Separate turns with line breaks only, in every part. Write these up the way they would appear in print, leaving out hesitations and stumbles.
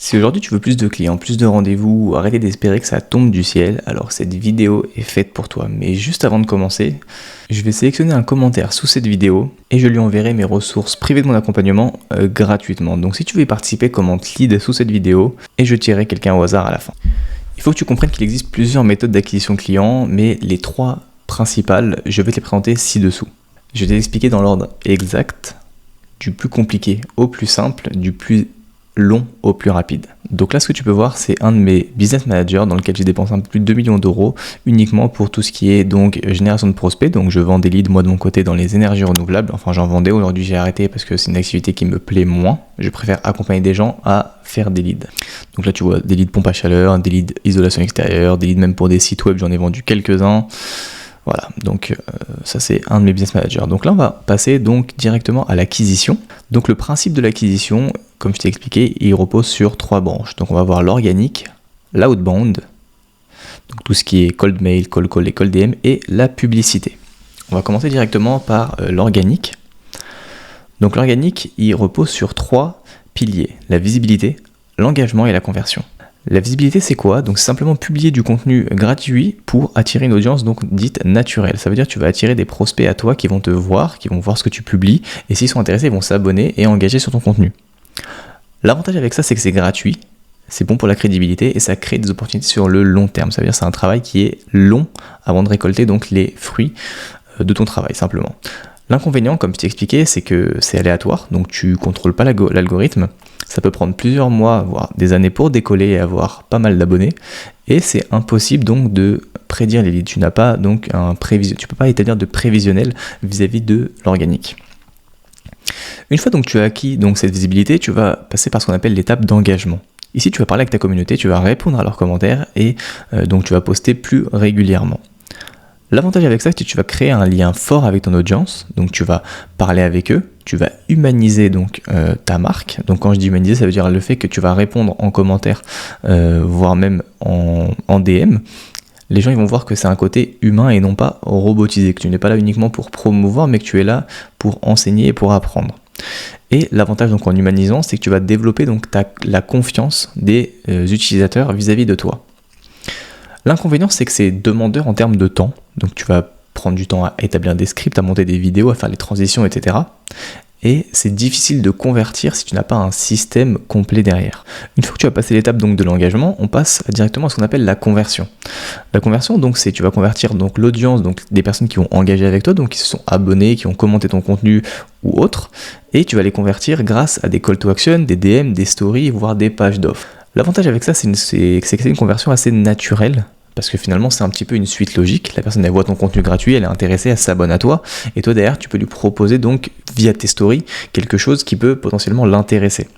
Si aujourd'hui tu veux plus de clients, plus de rendez-vous, ou arrêter d'espérer que ça tombe du ciel, alors cette vidéo est faite pour toi. Mais juste avant de commencer, je vais sélectionner un commentaire sous cette vidéo et je lui enverrai mes ressources privées de mon accompagnement gratuitement. Donc si tu veux y participer, commente lead sous cette vidéo et je tirerai quelqu'un au hasard à la fin. Il faut que tu comprennes qu'il existe plusieurs méthodes d'acquisition client, mais les trois principales, je vais te les présenter ci-dessous. Je vais te les expliquer dans l'ordre exact, du plus compliqué au plus simple, du plus long au plus rapide. Donc là, ce que tu peux voir, c'est un de mes business managers dans lequel j'ai dépensé un peu plus de 2 millions d'euros uniquement pour tout ce qui est donc génération de prospects. Donc je vends des leads moi de mon côté dans les énergies renouvelables. Enfin, j'en vendais, aujourd'hui j'ai arrêté parce que c'est une activité qui me plaît moins. Je préfère accompagner des gens à faire des leads. Donc là, tu vois des leads pompe à chaleur, des leads isolation extérieure, des leads même pour des sites web, j'en ai vendu quelques-uns. Voilà, donc ça c'est un de mes business managers. Donc là on va passer donc directement à l'acquisition. Donc le principe de l'acquisition, comme je t'ai expliqué, il repose sur 3 branches. Donc on va voir l'organique, l'outbound, donc tout ce qui est cold mail, cold call et cold DM, et la publicité. On va commencer directement par l'organique. Donc l'organique, il repose sur 3 piliers, la visibilité, l'engagement et la conversion. La visibilité, c'est quoi? Donc c'est simplement publier du contenu gratuit pour attirer une audience donc dite naturelle. Ça veut dire que tu vas attirer des prospects à toi qui vont te voir, qui vont voir ce que tu publies, et s'ils sont intéressés, ils vont s'abonner et engager sur ton contenu. L'avantage avec ça, c'est que c'est gratuit, c'est bon pour la crédibilité et ça crée des opportunités sur le long terme. Ça veut dire que c'est un travail qui est long avant de récolter donc les fruits de ton travail simplement. L'inconvénient, comme je t'ai expliqué, c'est que c'est aléatoire, donc tu ne contrôles pas l'algorithme. Ça peut prendre plusieurs mois, voire des années pour décoller et avoir pas mal d'abonnés. Et c'est impossible donc de prédire les leads. Tu n'as pas donc tu peux pas établir de prévisionnel vis-à-vis de l'organique. Une fois donc tu as acquis donc cette visibilité, tu vas passer par ce qu'on appelle l'étape d'engagement. Ici, tu vas parler avec ta communauté, tu vas répondre à leurs commentaires et donc tu vas poster plus régulièrement. L'avantage avec ça, c'est que tu vas créer un lien fort avec ton audience, donc tu vas parler avec eux, tu vas humaniser donc ta marque. Donc quand je dis humaniser, ça veut dire le fait que tu vas répondre en commentaire, voire même en DM. Les gens ils vont voir que c'est un côté humain et non pas robotisé, que tu n'es pas là uniquement pour promouvoir, mais que tu es là pour enseigner et pour apprendre. Et l'avantage donc en humanisant, c'est que tu vas développer donc la confiance des utilisateurs vis-à-vis de toi. L'inconvénient, c'est que c'est demandeur en termes de temps. Donc tu vas prendre du temps à établir des scripts, à monter des vidéos, à faire les transitions, etc. Et c'est difficile de convertir si tu n'as pas un système complet derrière. Une fois que tu as passé l'étape donc de l'engagement, on passe directement à ce qu'on appelle la conversion. La conversion, donc, c'est tu vas convertir donc l'audience, donc des personnes qui vont engager avec toi, donc qui se sont abonnés, qui ont commenté ton contenu ou autre, et tu vas les convertir grâce à des call to action, des DM, des stories, voire des pages d'offres. L'avantage avec ça, c'est que c'est une conversion assez naturelle, parce que finalement, c'est un petit peu une suite logique. La personne, elle voit ton contenu gratuit, elle est intéressée, elle s'abonne à toi, et toi, derrière, tu peux lui proposer donc, via tes stories, quelque chose qui peut potentiellement l'intéresser.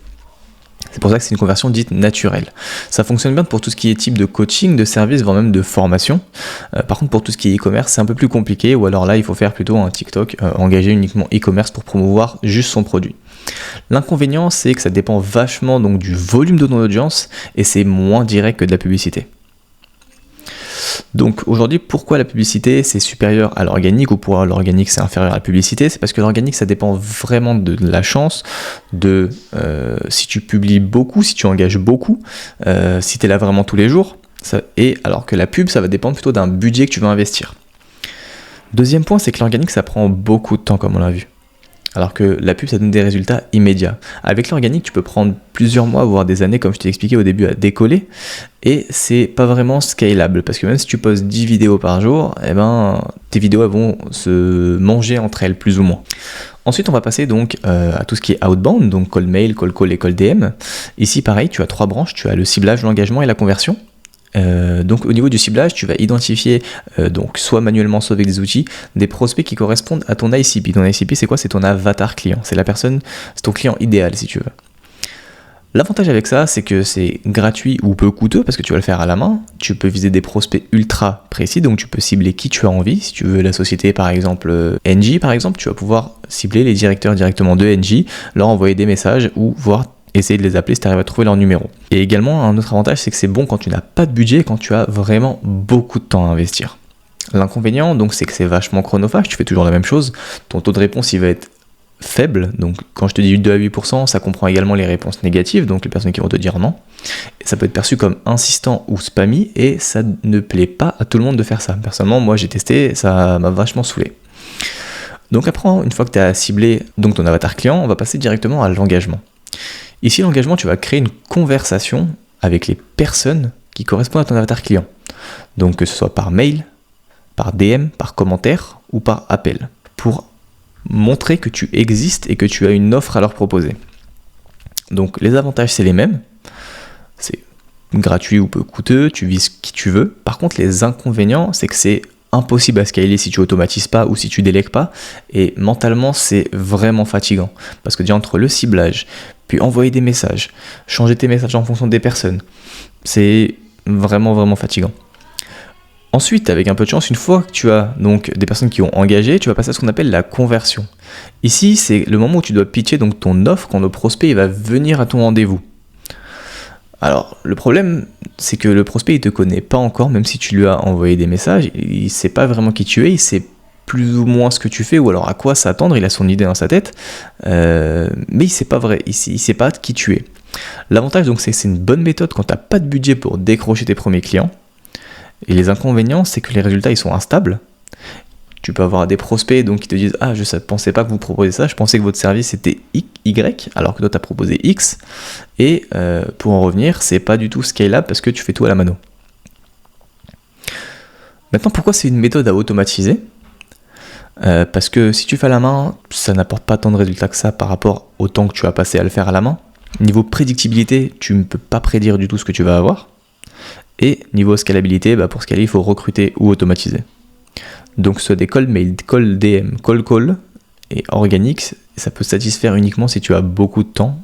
C'est pour ça que c'est une conversion dite naturelle. Ça fonctionne bien pour tout ce qui est type de coaching, de service, voire même de formation. Par contre, pour tout ce qui est e-commerce, c'est un peu plus compliqué, ou alors là, il faut faire plutôt un TikTok, engager uniquement e-commerce pour promouvoir juste son produit. L'inconvénient, c'est que ça dépend vachement donc, du volume de ton audience, et c'est moins direct que de la publicité. Donc aujourd'hui, pourquoi la publicité c'est supérieur à l'organique ou pourquoi l'organique c'est inférieur à la publicité? C'est parce que l'organique ça dépend vraiment de la chance, de si tu publies beaucoup, si tu engages beaucoup, si tu es là vraiment tous les jours, et alors que la pub ça va dépendre plutôt d'un budget que tu vas investir. Deuxième point, c'est que l'organique ça prend beaucoup de temps comme on l'a vu. Alors que la pub, ça donne des résultats immédiats. Avec l'organique, tu peux prendre plusieurs mois, voire des années, comme je t'ai expliqué au début, à décoller. Et c'est pas vraiment scalable. Parce que même si tu postes 10 vidéos par jour, eh ben, tes vidéos elles vont se manger entre elles, plus ou moins. Ensuite, on va passer donc à tout ce qui est outbound, donc cold mail, cold call et cold DM. Ici, pareil, tu as 3 branches. Tu as le ciblage, l'engagement et la conversion. Donc au niveau du ciblage, tu vas identifier donc soit manuellement, soit avec des outils, des prospects qui correspondent à ton ICP. Ton ICP, c'est quoi? C'est ton avatar client. C'est la personne, c'est ton client idéal si tu veux. L'avantage avec ça, c'est que c'est gratuit ou peu coûteux parce que tu vas le faire à la main. Tu peux viser des prospects ultra précis, donc tu peux cibler qui tu as envie. Si tu veux la société par exemple Engie par exemple, tu vas pouvoir cibler les directeurs directement de Engie, leur envoyer des messages ou voir essayer de les appeler si tu arrives à trouver leur numéro. Et également, un autre avantage, c'est que c'est bon quand tu n'as pas de budget, quand tu as vraiment beaucoup de temps à investir. L'inconvénient, donc, c'est que c'est vachement chronophage, tu fais toujours la même chose, ton taux de réponse, il va être faible, donc quand je te dis 2 à 8%, ça comprend également les réponses négatives, donc les personnes qui vont te dire non. Et ça peut être perçu comme insistant ou spammy, et ça ne plaît pas à tout le monde de faire ça. Personnellement, moi j'ai testé, ça m'a vachement saoulé. Donc après, une fois que tu as ciblé donc ton avatar client, on va passer directement à l'engagement. Ici, l'engagement, tu vas créer une conversation avec les personnes qui correspondent à ton avatar client. Donc que ce soit par mail, par DM, par commentaire ou par appel, pour montrer que tu existes et que tu as une offre à leur proposer. Donc les avantages, c'est les mêmes. C'est gratuit ou peu coûteux, tu vises qui tu veux. Par contre, les inconvénients, c'est que c'est impossible à scaler si tu automatises pas ou si tu délègues pas, et mentalement c'est vraiment fatigant, parce que déjà entre le ciblage, puis envoyer des messages, changer tes messages en fonction des personnes, c'est vraiment fatigant. Ensuite, avec un peu de chance, une fois que tu as donc des personnes qui ont engagé, tu vas passer à ce qu'on appelle la conversion. Ici, c'est le moment où tu dois pitcher donc ton offre quand le prospect il va venir à ton rendez-vous. Alors, le problème, c'est que le prospect, il te connaît pas encore, même si tu lui as envoyé des messages, il sait pas vraiment qui tu es, il sait plus ou moins ce que tu fais, ou alors à quoi s'attendre, il a son idée dans sa tête, mais il sait pas vrai, il sait pas qui tu es. L'avantage, donc, c'est que c'est une bonne méthode quand tu n'as pas de budget pour décrocher tes premiers clients, et les inconvénients, c'est que les résultats, ils sont instables. Tu peux avoir des prospects donc, qui te disent « Ah, je ne pensais pas que vous proposiez ça, je pensais que votre service était Y, alors que toi, tu as proposé X. » Et pour en revenir, c'est pas du tout scalable parce que tu fais tout à la mano. Maintenant, pourquoi c'est une méthode à automatiser ? Parce que si tu fais à la main, ça n'apporte pas tant de résultats que ça par rapport au temps que tu as passé à le faire à la main. Niveau prédictibilité, tu ne peux pas prédire du tout ce que tu vas avoir. Et niveau scalabilité, pour scaler, il faut recruter ou automatiser. Donc soit des call mail, call DM, call et organique, ça peut satisfaire uniquement si tu as beaucoup de temps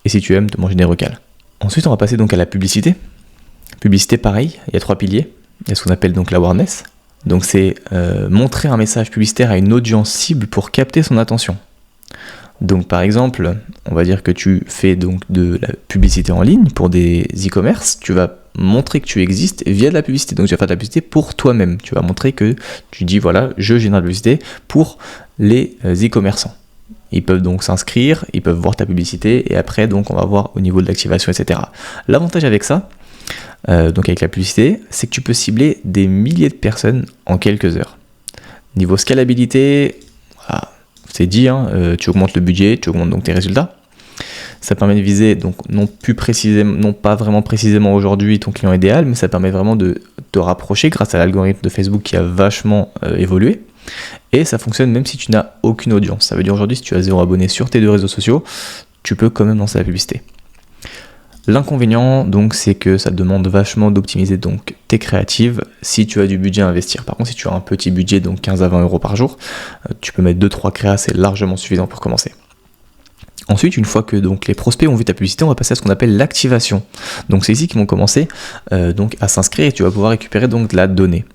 et si tu aimes te manger des recals. Ensuite, on va passer donc à la publicité. Publicité, pareil, il y a 3 piliers. Il y a ce qu'on appelle donc l'awareness. Donc c'est montrer un message publicitaire à une audience cible pour capter son attention. Donc par exemple, on va dire que tu fais donc de la publicité en ligne pour des e-commerce, tu vas montrer que tu existes via de la publicité. Donc tu vas faire de la publicité pour toi-même. Tu vas montrer que tu dis voilà, je génère de la publicité pour les e-commerçants. Ils peuvent donc s'inscrire, ils peuvent voir ta publicité et après donc on va voir au niveau de l'activation, etc. L'avantage avec ça, donc avec la publicité, c'est que tu peux cibler des milliers de personnes en quelques heures. Niveau scalabilité, voilà, c'est dit, tu augmentes le budget, tu augmentes donc tes résultats. Ça permet de viser, donc non pas vraiment précisément aujourd'hui ton client idéal, mais ça permet vraiment de te rapprocher grâce à l'algorithme de Facebook qui a vachement évolué. Et ça fonctionne même si tu n'as aucune audience. Ça veut dire aujourd'hui, si tu as 0 abonné sur tes 2 réseaux sociaux, tu peux quand même lancer la publicité. L'inconvénient, donc, c'est que ça demande vachement d'optimiser donc tes créatives si tu as du budget à investir. Par contre, si tu as un petit budget, donc 15 à 20 euros par jour, tu peux mettre 2-3 créas, c'est largement suffisant pour commencer. Ensuite, une fois que donc, les prospects ont vu ta publicité, on va passer à ce qu'on appelle l'activation. Donc c'est ici qu'ils vont commencer donc, à s'inscrire et tu vas pouvoir récupérer donc, de la donnée.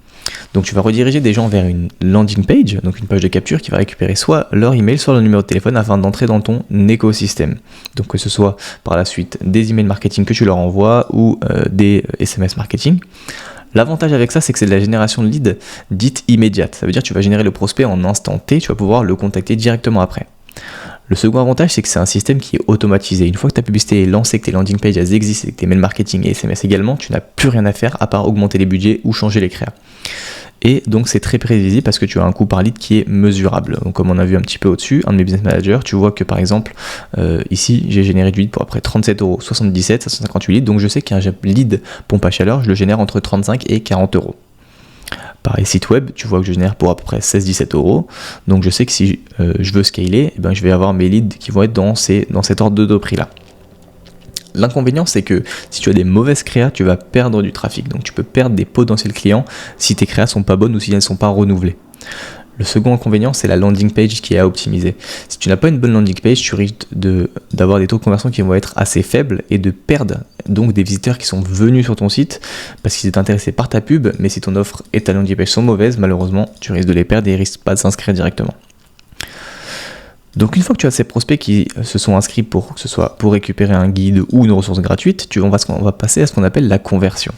Donc tu vas rediriger des gens vers une landing page, donc une page de capture qui va récupérer soit leur email, soit leur numéro de téléphone afin d'entrer dans ton écosystème. Donc que ce soit par la suite des emails marketing que tu leur envoies ou des SMS marketing. L'avantage avec ça, c'est que c'est de la génération de lead dite immédiate. Ça veut dire que tu vas générer le prospect en instant T, tu vas pouvoir le contacter directement après. Le second avantage, c'est que c'est un système qui est automatisé. Une fois que ta publicité est lancée, que tes landing pages existent, et que tes mails marketing et SMS également, tu n'as plus rien à faire à part augmenter les budgets ou changer les créas. Et donc c'est très prévisible parce que tu as un coût par lead qui est mesurable. Donc comme on a vu un petit peu au-dessus, un de mes business managers, tu vois que par exemple, ici j'ai généré du lead pour après 37,77 €, 558 leads. Donc je sais qu'un lead pompe à chaleur, je le génère entre 35 et 40 €. Pareil, site web, tu vois que je génère pour à peu près 16-17 €. Donc je sais que si je veux scaler, je vais avoir mes leads qui vont être dans cet ordre de prix là. L'inconvénient, c'est que si tu as des mauvaises créas, tu vas perdre du trafic. Donc tu peux perdre des potentiels clients si tes créas sont pas bonnes ou si elles ne sont pas renouvelées. Le second inconvénient, c'est la landing page qui est à optimiser. Si tu n'as pas une bonne landing page, tu risques d'avoir des taux de conversion qui vont être assez faibles et de perdre donc des visiteurs qui sont venus sur ton site parce qu'ils étaient intéressés par ta pub, mais si ton offre et ta landing page sont mauvaises, malheureusement, tu risques de les perdre et ils risquent pas de s'inscrire directement. Donc une fois que tu as ces prospects qui se sont inscrits pour que ce soit pour récupérer un guide ou une ressource gratuite, on va passer à ce qu'on appelle la conversion.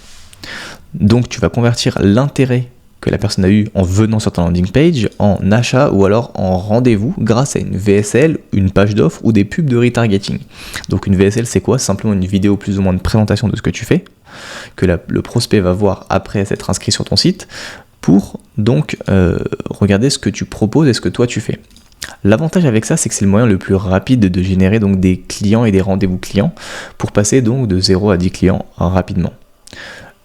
Donc tu vas convertir l'intérêt que la personne a eu en venant sur ton landing page, en achat ou alors en rendez-vous grâce à une VSL, une page d'offre ou des pubs de retargeting. Donc une VSL c'est quoi? Simplement une vidéo plus ou moins de présentation de ce que tu fais, que le prospect va voir après s'être inscrit sur ton site pour donc regarder ce que tu proposes et ce que toi tu fais. L'avantage avec ça, c'est que c'est le moyen le plus rapide de générer donc des clients et des rendez-vous clients pour passer donc de 0 à 10 clients rapidement.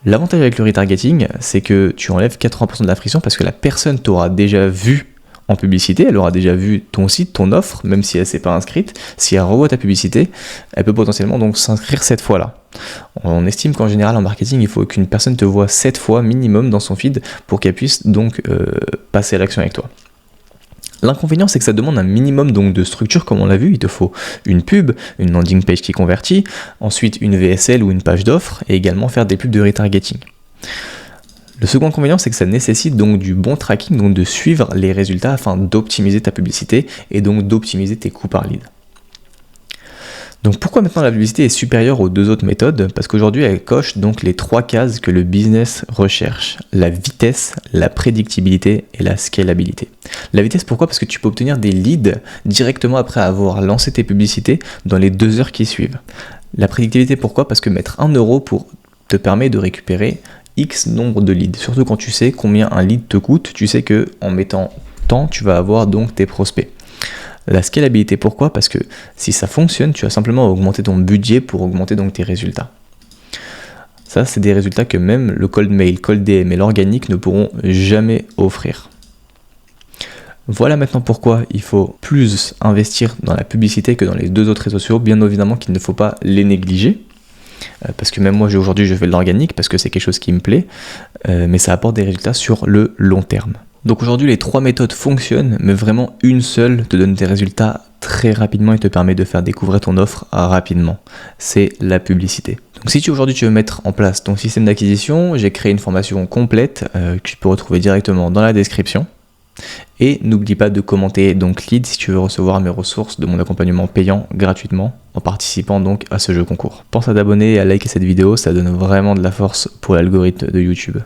L'avantage avec le retargeting, c'est que tu enlèves 80% de la friction parce que la personne t'aura déjà vu en publicité, elle aura déjà vu ton site, ton offre, même si elle ne s'est pas inscrite. Si elle revoit ta publicité, elle peut potentiellement donc s'inscrire cette fois-là. On estime qu'en général en marketing, il faut qu'une personne te voie 7 fois minimum dans son feed pour qu'elle puisse donc passer à l'action avec toi. L'inconvénient, c'est que ça demande un minimum donc de structure, comme on l'a vu. Il te faut une pub, une landing page qui convertit, ensuite une VSL ou une page d'offre, et également faire des pubs de retargeting. Le second inconvénient, c'est que ça nécessite donc du bon tracking, donc de suivre les résultats afin d'optimiser ta publicité et donc d'optimiser tes coûts par lead. Donc pourquoi maintenant la publicité est supérieure aux deux autres méthodes? Parce qu'aujourd'hui elle coche donc les 3 cases que le business recherche: la vitesse, la prédictibilité et la scalabilité. La vitesse, pourquoi? Parce que tu peux obtenir des leads directement après avoir lancé tes publicités dans les 2 heures qui suivent. La prédictibilité, pourquoi? Parce que mettre 1 euro te permet de récupérer X nombre de leads. Surtout quand tu sais combien un lead te coûte, tu sais que en mettant tant, tu vas avoir donc tes prospects. La scalabilité, pourquoi? Parce que si ça fonctionne, tu vas simplement augmenter ton budget pour augmenter donc tes résultats. Ça, c'est des résultats que même le cold mail, cold DM et l'organique ne pourront jamais offrir. Voilà maintenant pourquoi il faut plus investir dans la publicité que dans les 2 autres réseaux sociaux. Bien évidemment qu'il ne faut pas les négliger. Parce que même moi aujourd'hui je fais de l'organique parce que c'est quelque chose qui me plaît, mais ça apporte des résultats sur le long terme. Donc aujourd'hui les 3 méthodes fonctionnent, mais vraiment une seule te donne des résultats très rapidement et te permet de faire découvrir ton offre rapidement. C'est la publicité. Donc si aujourd'hui tu veux mettre en place ton système d'acquisition, j'ai créé une formation complète que tu peux retrouver directement dans la description. Et n'oublie pas de commenter donc lead si tu veux recevoir mes ressources de mon accompagnement payant gratuitement en participant donc à ce jeu concours. Pense à t'abonner et à liker cette vidéo, ça donne vraiment de la force pour l'algorithme de YouTube.